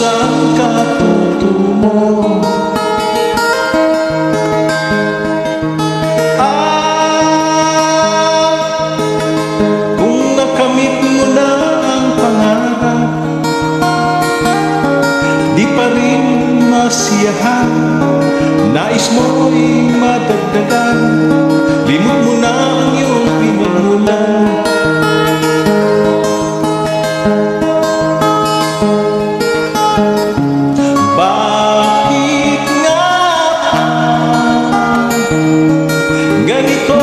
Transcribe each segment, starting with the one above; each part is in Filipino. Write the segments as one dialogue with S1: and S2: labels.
S1: saan ka tutungo? Kung nakamit mo na ang pangarap, di pa rin masiyahan, nais mo'y madagdagan, limot mo na ang iyong pinagmulan. Bakit nga ganito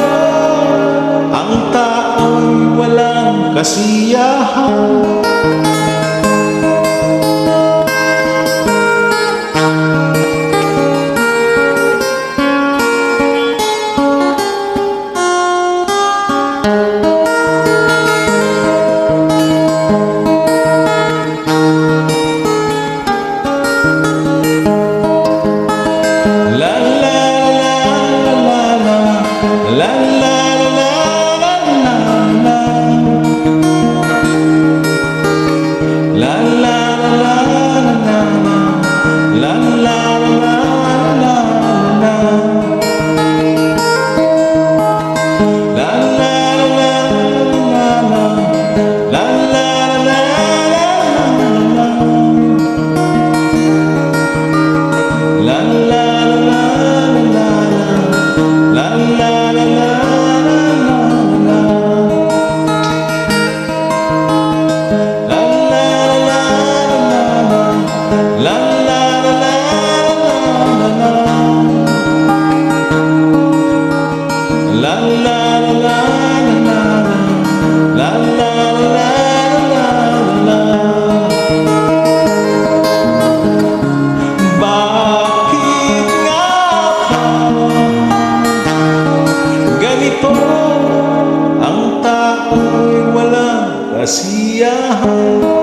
S1: ang tao'y walang kasiyahan? Bakit nga ba ganito ang tao'y walang kasiyahan?